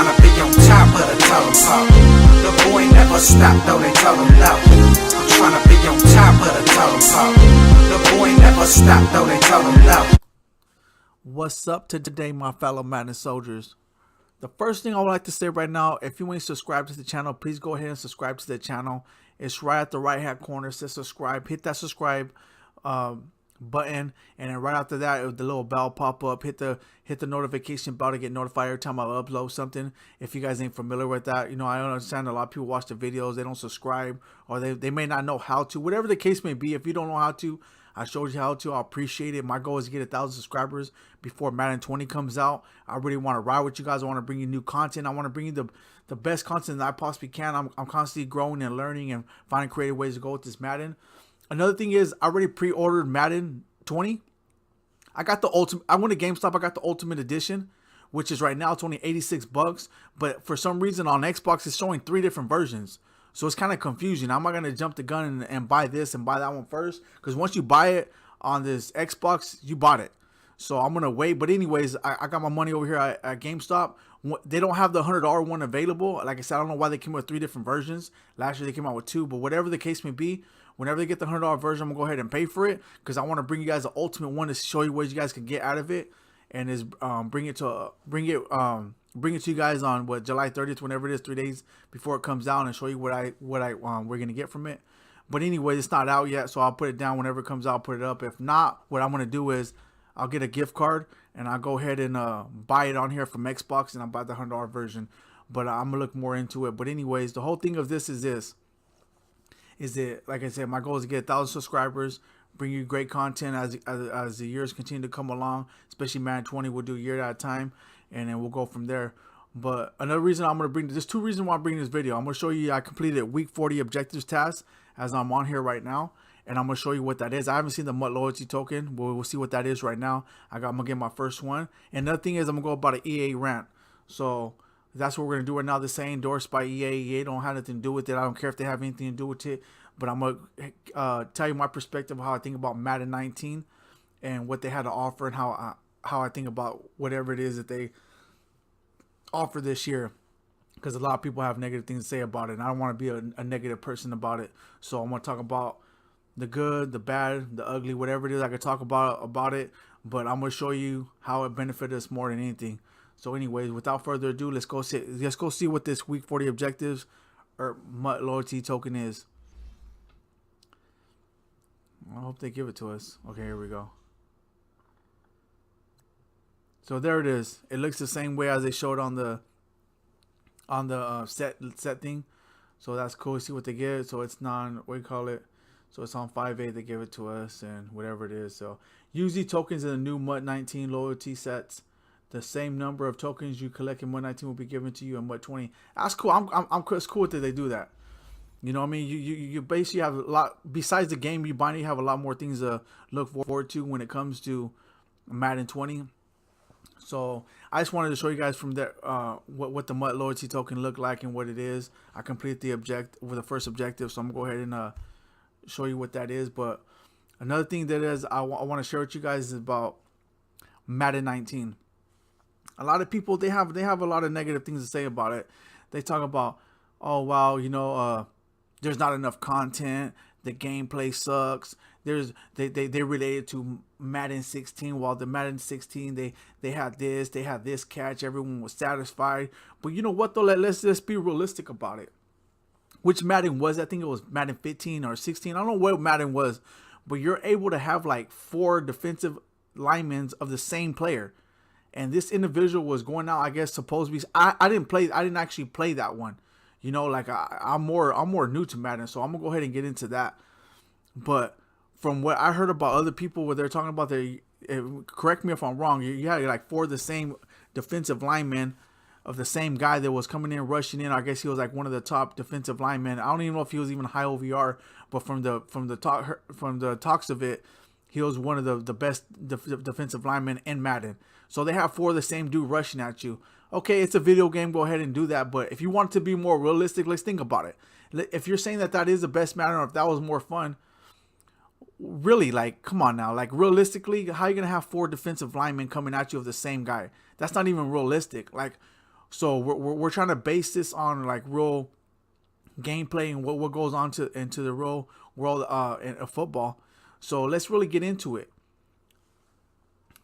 tryna be on top of the totem pole. The boy never stopped though they told him no. I'm tryna be on top of the totem pole. The boy never stopped though they told him no. What's up today, my fellow Madden soldiers? The first thing I would like to say right now, if you ain't subscribed to the channel, please go ahead and subscribe to the channel. It's right at the right hand corner. It says subscribe. Hit that subscribe button, and then right after that, the little bell pop up. Hit the notification bell to get notified every time I upload something. If you guys ain't familiar with that, you know, I understand a lot of people watch the videos, they don't subscribe, or they may not know how to. Whatever the case may be, if you don't know how to, I showed you how to. I appreciate it. My goal is to get 1,000 subscribers before Madden 20 comes out. I really want to ride with you guys. I want to bring you new content. I want to bring you the best content that I possibly can. I'm constantly growing and learning and finding creative ways to go with this Madden. Another thing is, I already pre-ordered Madden 20. I got the ultimate. I went to GameStop. I got the Ultimate Edition, which is right now it's only $86. But for some reason on Xbox, it's showing 3 different versions. So it's kind of confusing. I'm not going to jump the gun and buy this and buy that one first. Because once you buy it on this Xbox, you bought it. So I'm going to wait. But anyways, I got my money over here at GameStop. They don't have the $100 one available. Like I said, I don't know why they came with 3 different versions. Last year they came out with 2. But whatever the case may be, whenever they get the $100 version, I'm going to go ahead and pay for it. Because I want to bring you guys the ultimate one to show you what you guys can get out of it. And is bring it to you guys on what, July 30th, whenever it is, 3 days before it comes out, and show you what we're gonna get from it. But anyway, it's not out yet, so I'll put it down whenever it comes out. I'll put it up. If not, what I'm gonna do is I'll get a gift card and I'll go ahead and buy it on here from Xbox, and I'll buy the $100 version. But I'm gonna look more into it. But anyways, the whole thing of this is that, like I said, my goal is to get 1,000 subscribers. Bring you great content as the years continue to come along, especially Madden 20. We'll do a year at a time, and then we'll go from there. But another reason I'm going to bring, there's 2 reasons why I'm bringing this video. I'm going to show you I completed week 40 objectives task as I'm on here right now, and I'm going to show you what that is. I haven't seen the MUT loyalty token. We'll see what that is right now. I'm going to get my first one. And another thing is I'm going to go about an EA rant. So that's what we're going to do right now. This ain't endorsed by EA. EA don't have anything to do with it. I don't care if they have anything to do with it. But I'm going to tell you my perspective of how I think about Madden 19 and what they had to offer, and how I think about whatever it is that they offer this year. Because a lot of people have negative things to say about it, and I don't want to be a negative person about it. So I'm going to talk about the good, the bad, the ugly, whatever it is I could talk about it. But I'm going to show you how it benefited us more than anything. So anyways, without further ado, let's go see what this week 40 objectives or MUT loyalty token is. I hope they give it to us. Okay, here we go. So there it is. It looks the same way as they showed on the set thing. So that's cool. See what they give. So it's what do you call it? So it's on 5A. They give it to us, and whatever it is. So use these tokens in the new MUT 19 loyalty sets. The same number of tokens you collect in MUT 19 will be given to you in MUT 20. That's cool. It's cool that they do that. You know what I mean? You basically have a lot, besides the game you buy, you have a lot more things to look forward to when it comes to Madden 20. So I just wanted to show you guys from there what the MUT loyalty token looked like and what it is. I completed the first objective, so I'm going to go ahead and show you what that is. But another thing that is I want to share with you guys is about Madden 19. A lot of people, they have a lot of negative things to say about it. They talk about, oh wow, you know, there's not enough content. The gameplay sucks. They related to Madden 16. While the Madden 16 they had this catch. Everyone was satisfied. But you know what though? Let's be realistic about it. Which Madden was? I think it was Madden 15 or 16. I don't know what Madden was, but you're able to have like 4 defensive linemen of the same player. And this individual was going out, I guess, supposed to be. I didn't actually play that one. You know, like I'm more new to Madden, so I'm gonna go ahead and get into that. But from what I heard about other people, where they're talking about correct me if I'm wrong, you had like 4 of the same defensive linemen of the same guy that was coming in, rushing in. I guess he was like one of the top defensive linemen. I don't even know if he was even high OVR, but from the talks of it, he was one of the best defensive linemen in Madden. So they have 4 of the same dude rushing at you. Okay, it's a video game. Go ahead and do that. But if you want it to be more realistic, let's think about it. If you're saying that is the best Madden, or if that was more fun, really, like, come on now. Like, realistically, how are you going to have 4 defensive linemen coming at you of the same guy? That's not even realistic. Like, So we're trying to base this on like real gameplay and what goes on into the real world of football. So let's really get into it.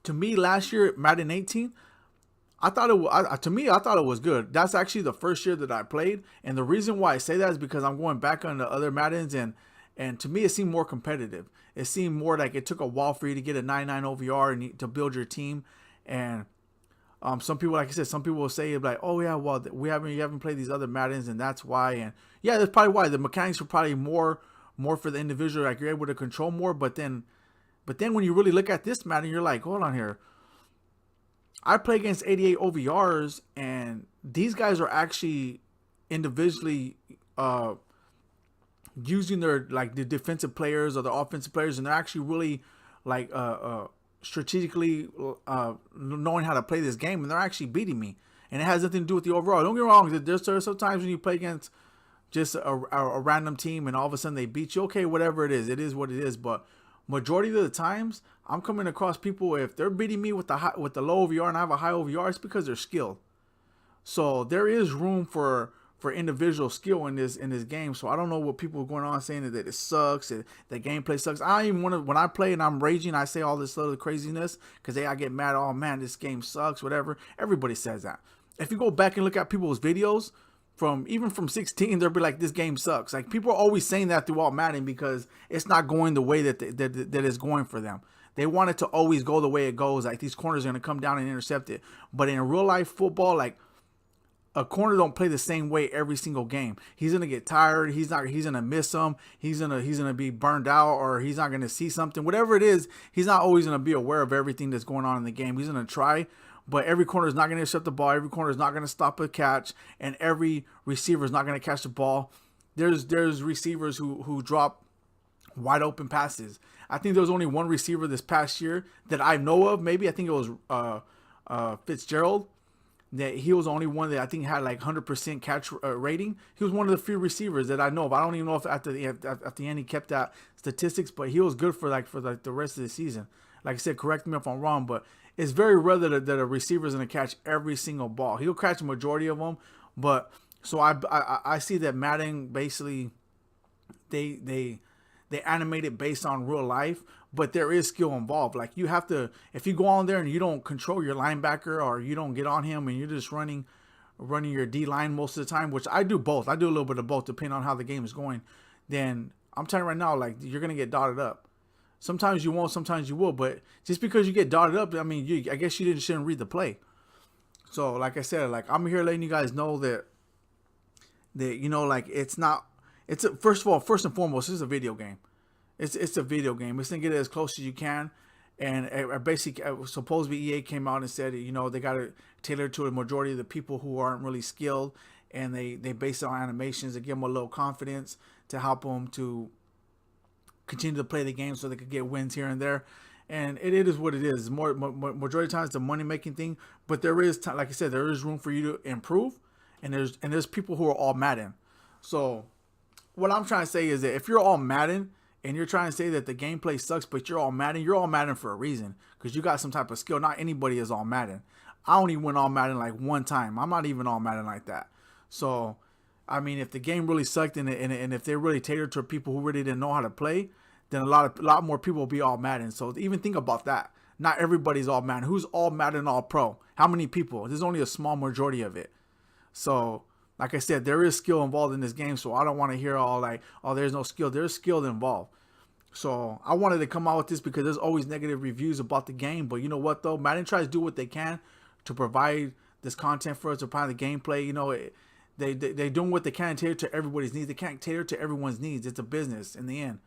To me, last year Madden 18, I thought I thought it was good. That's actually the first year that I played, and the reason why I say that is because I'm going back on the other Maddens, and to me it seemed more competitive. It seemed more like it took a while for you to get a 99 OVR and to build your team. And some people, like I said, some people will say like, oh yeah, well you haven't played these other Maddens, and that's why. And yeah, that's probably why the mechanics are probably more for the individual. Like you're able to control more, but then when you really look at this Madden, you're like, hold on here. I play against 88 OVRs, and these guys are actually individually using their like the defensive players or the offensive players, and they're actually really like strategically knowing how to play this game, and they're actually beating me. And it has nothing to do with the overall. Don't get me wrong. There's sometimes when you play against just a random team, and all of a sudden they beat you. Okay, whatever it is what it is. But majority of the times, I'm coming across people, if they're beating me with the low OVR and I have a high OVR, it's because they're skilled. So there is room for individual skill in this game. So I don't know what people are going on saying that it sucks, that gameplay sucks. I don't even want to, when I play and I'm raging, I say all this little craziness because I get mad. Oh man, this game sucks, whatever. Everybody says that. If you go back and look at people's videos even from 16, they'll be like, this game sucks. Like people are always saying that throughout Madden because it's not going the way that it's going for them. They want it to always go the way it goes. Like these corners are going to come down and intercept it. But in real life football, like a corner don't play the same way every single game. He's going to get tired. He's going to miss them. He's going to be burned out, or he's not going to see something. Whatever it is, he's not always going to be aware of everything that's going on in the game. He's going to try, but every corner is not going to intercept the ball. Every corner is not going to stop a catch, and every receiver is not going to catch the ball. There's receivers who drop wide open passes. I think there was only one receiver this past year that I know of. Maybe I think it was Fitzgerald. That he was the only one that I think had like 100% catch rating. He was one of the few receivers that I know of. I don't even know if at the end he kept that statistics, but he was good for the rest of the season. Like I said, correct me if I'm wrong, but it's very rare that a receiver is going to catch every single ball. He'll catch a majority of them, but so I see that Madden basically they animate it based on real life, but there is skill involved. Like you have to, if you go on there and you don't control your linebacker, or you don't get on him and you're just running your D line most of the time, which I do both. I do a little bit of both depending on how the game is going. Then I'm telling you right now, like you're gonna get dotted up. Sometimes you won't, sometimes you will, but just because you get dotted up, I mean, I guess you shouldn't read the play. So like I said, like I'm here letting you guys know that you know, like it's first and foremost, it's a video game. It's a video game. It's gonna get it as close as you can. And basically, supposedly EA came out and said, you know, they got to tailor to a majority of the people who aren't really skilled, and they base it on animations to give them a little confidence to help them to continue to play the game so they could get wins here and there. And it is what it is. Majority of times it's a money making thing, but there is, like I said, there is room for you to improve, and there's people who are all Madden. So what I'm trying to say is that if you're all Madden and you're trying to say that the gameplay sucks, but you're all Madden for a reason, because you got some type of skill. Not anybody is all Madden. I only went all Madden like one time. I'm not even all Madden like that. So, I mean, if the game really sucked and if they really catered to people who really didn't know how to play, then a lot more people will be all Madden. So even think about that. Not everybody's all Madden. Who's all Madden all pro? How many people? There's only a small majority of it. So, like I said, there is skill involved in this game, so I don't want to hear all like, oh, there's no skill. There's skill involved. So I wanted to come out with this because there's always negative reviews about the game. But you know what, though? Madden tries to do what they can to provide this content for us, to provide the gameplay. You know, they're doing what they can to cater to everybody's needs. They can't cater to everyone's needs. It's a business in the end.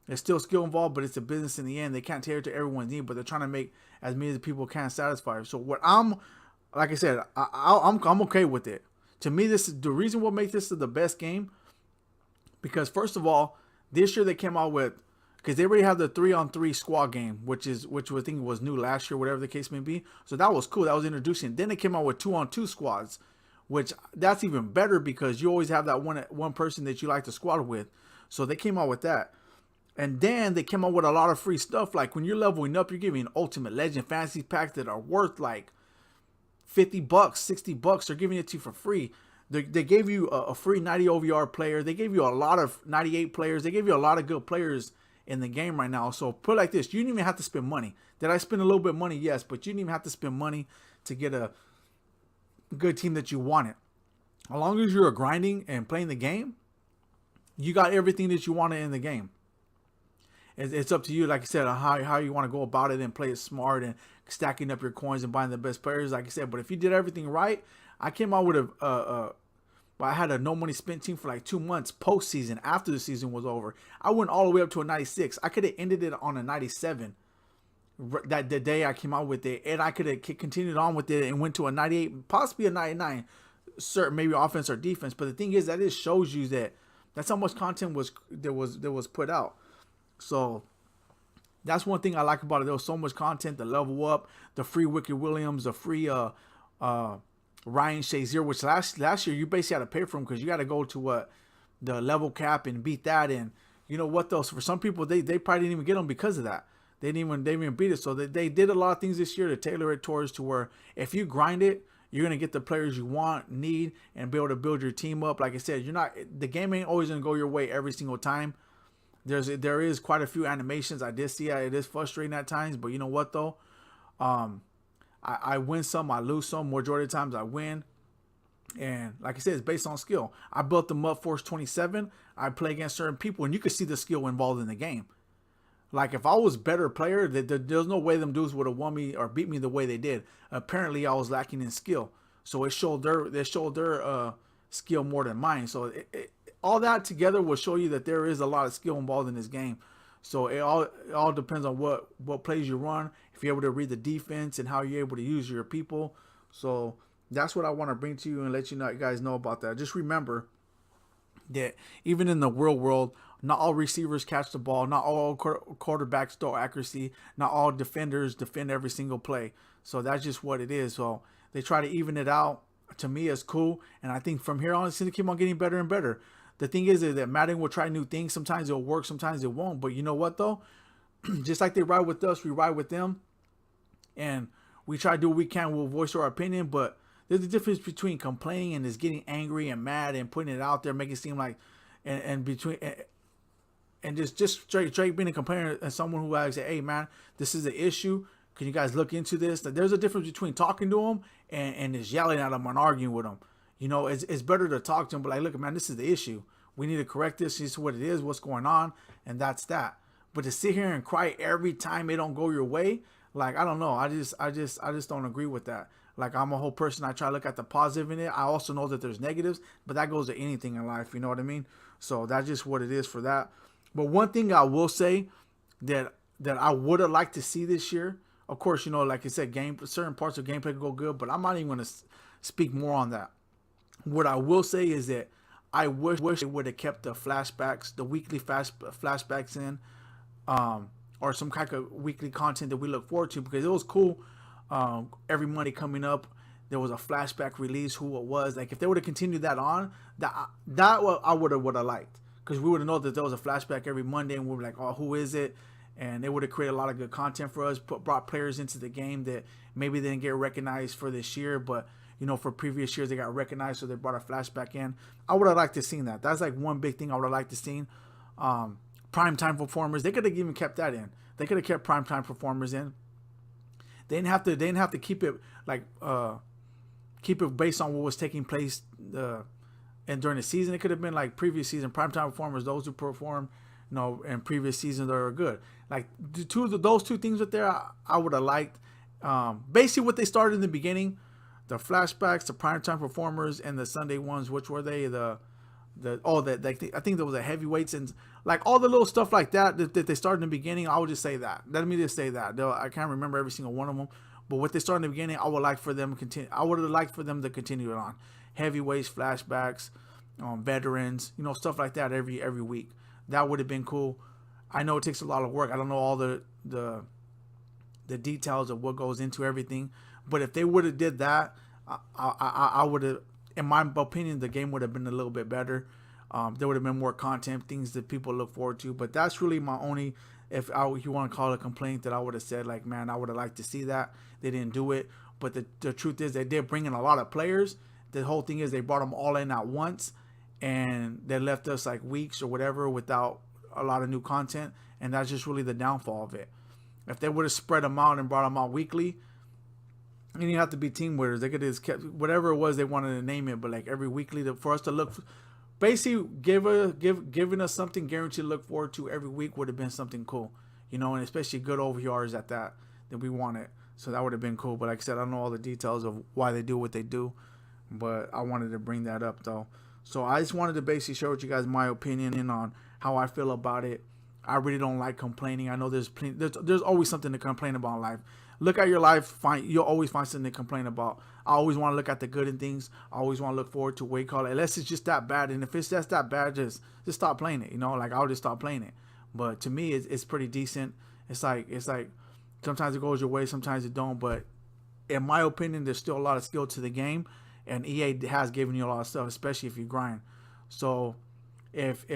There's still skill involved, but it's a business in the end. They can't cater to everyone's need, but they're trying to make as many as people can satisfy. So what like I said, I'm okay with it. To me, this is the reason what makes this the best game. Because first of all, this year they came out with, because they already have the 3-on-3 squad game, which I think was new last year, whatever the case may be. So that was cool. That was introducing. Then they came out with 2-on-2 squads, which that's even better because you always have that one person that you like to squad with. So they came out with that. And then they came out with a lot of free stuff. Like when you're leveling up, you're giving Ultimate Legend fantasy packs that are worth like $50, $60. They're giving it to you for free. They gave you a free 90 OVR player. They gave you a lot of 98 players. They gave you a lot of good players in the game right now. So put it like this, you didn't even have to spend money. Did I spend a little bit of money? Yes, but you didn't even have to spend money to get a good team that you wanted. As long as you're grinding and playing the game, you got everything that you wanted in the game. It's up to you, like I said, how you want to go about it and play it smart and stacking up your coins and buying the best players, like I said. But if you did everything right, I came out with I had a no money spent team for like 2 months postseason after the season was over. I went all the way up to a 96. I could have ended it on a 97 that the day I came out with it, and I could have continued on with it and went to a 98, possibly a 99, certain maybe offense or defense. But the thing is that it shows you that that's how much content was put out. So that's one thing I like about it. There was so much content, the level up, the free Wicked Williams, the free Ryan Shazier, which last year you basically had to pay for them because you got to go to the level cap and beat that. And you know what, though, for some people they probably didn't even get them because of that. They didn't even beat it. So they did a lot of things this year to tailor it towards to where if you grind it, you're gonna get the players you want, need, and be able to build your team up. Like I said, the game ain't always gonna go your way every single time. There is quite a few animations I did see. It is frustrating at times, but you know what though, I win some, I lose some. Majority of the times I win, and like I said, it's based on skill. I built them up Force 27. I play against certain people, and you can see the skill involved in the game. Like if I was a better player, there's no way them dudes would have won me or beat me the way they did. Apparently, I was lacking in skill, so it showed their skill more than mine. So all that together will show you that there is a lot of skill involved in this game. So it all depends on what plays you run, if you're able to read the defense and how you're able to use your people. So that's what I want to bring to you and let you guys know about that. Just remember that even in the real world, not all receivers catch the ball, not all quarterbacks throw accuracy, not all defenders defend every single play. So that's just what it is. So they try to even it out. To me, it's cool, and I think from here on, it's going to keep on getting better and better. The thing is that Madden will try new things. Sometimes it'll work, sometimes it won't. But you know what, though? Just like they ride with us, we ride with them. And we try to do what we can. We'll voice our opinion. But there's a difference between complaining and just getting angry and mad and putting it out there, making it seem like, and just straight being a complainer and someone who actually say, hey, man, this is the issue. Can you guys look into this? There's a difference between talking to them and just yelling at them and arguing with them. You know, it's better to talk to them, but like, look, man, this is the issue. We need to correct this. This is what it is, what's going on, and that's that. But to sit here and cry every time it don't go your way, like, I don't know. I just don't agree with that. Like, I'm a whole person. I try to look at the positive in it. I also know that there's negatives, but that goes to anything in life. You know what I mean? So that's just what it is for that. But one thing I will say that I would have liked to see this year, of course, you know, like I said, certain parts of gameplay could go good, but I'm not even going to speak more on that. What I will say is that I wish they would have kept the flashbacks, the weekly flashbacks in, or some kind of weekly content that we look forward to, because it was cool. Every Monday coming up, there was a flashback release, who it was. Like, if they would have continued that on, that I would have liked, because we would have known that there was a flashback every Monday, and we were like, oh, who is it? And it would have created a lot of good content for us, brought players into the game that maybe they didn't get recognized for this year, but you know, for previous years they got recognized, so they brought a flashback in. I would have liked to seen that. That's like one big thing I would have liked to seen. Primetime Performers, they could have even kept that in. They could have kept Primetime Performers in. They didn't have to keep it like keep it based on what was taking place and during the season. It could have been like previous season Primetime Performers, those who performed, you know, in previous seasons that are good. Like those two things right there, I would have liked. Basically what they started in the beginning, the flashbacks, the Primetime Performers, and the Sunday ones. Which were they? I think there was a heavyweights and like all the little stuff like that they started in the beginning. I would just say that. Let me just say that. I can't remember every single one of them, but what they started in the beginning, I would like for them to continue. I would have liked for them to continue it on. Heavyweights, flashbacks, veterans, you know, stuff like that every week. That would have been cool. I know it takes a lot of work. I don't know all the details of what goes into everything, but if they would have did that, I would have, in my opinion, the game would have been a little bit better. There would have been more content, things that people look forward to. But that's really my only, if you want to call it a complaint, that I would have said, like, man, I would have liked to see that. They didn't do it. But the truth is, they did bring in a lot of players. The whole thing is they brought them all in at once, and they left us like weeks or whatever without a lot of new content, and that's just really the downfall of it. If they would have spread them out and brought them out weekly, you didn't have to be team winners. They could have just kept whatever it was they wanted to name it, but like every weekly for us to look, basically giving us something guaranteed to look forward to every week would have been something cool, you know, and especially good OVRs at that we wanted. So that would have been cool. But like I said, I don't know all the details of why they do what they do, but I wanted to bring that up though. So I just wanted to basically share with you guys my opinion on how I feel about it. I really don't like complaining. I know there's always something to complain about in life. Look at your life, you'll always find something to complain about. I always want to look at the good in things. I always want to look forward to what you call it. Unless it's just that bad. And if it's just that bad, just stop playing it. You know, like I'll just stop playing it. But to me, it's pretty decent. It's like sometimes it goes your way, sometimes it don't. But in my opinion, there's still a lot of skill to the game. And EA has given you a lot of stuff, especially if you grind. So if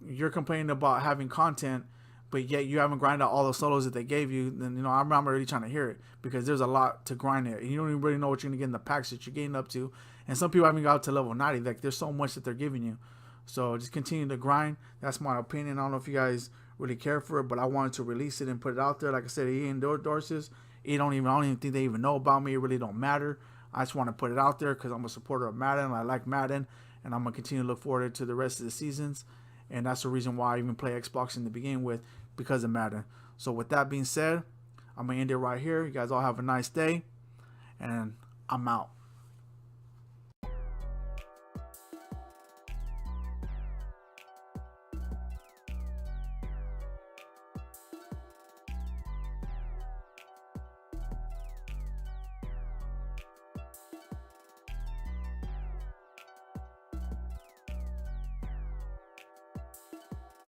you're complaining about having content, but yet you haven't grinded out all the solos that they gave you, then, you know, I'm already trying to hear it, because there's a lot to grind there. And you don't even really know what you're going to get in the packs that you're getting up to. And some people haven't got to level 90. Like, there's so much that they're giving you. So just continue to grind. That's my opinion. I don't know if you guys really care for it, but I wanted to release it and put it out there. Like I said, EA endorses. I don't even think they even know about me. It really don't matter. I just want to put it out there because I'm a supporter of Madden. I like Madden, and I'm going to continue to look forward to the rest of the seasons. And that's the reason why I even play Xbox in the beginning with, because of Madden. So with that being said, I'm going to end it right here. You guys all have a nice day, and I'm out.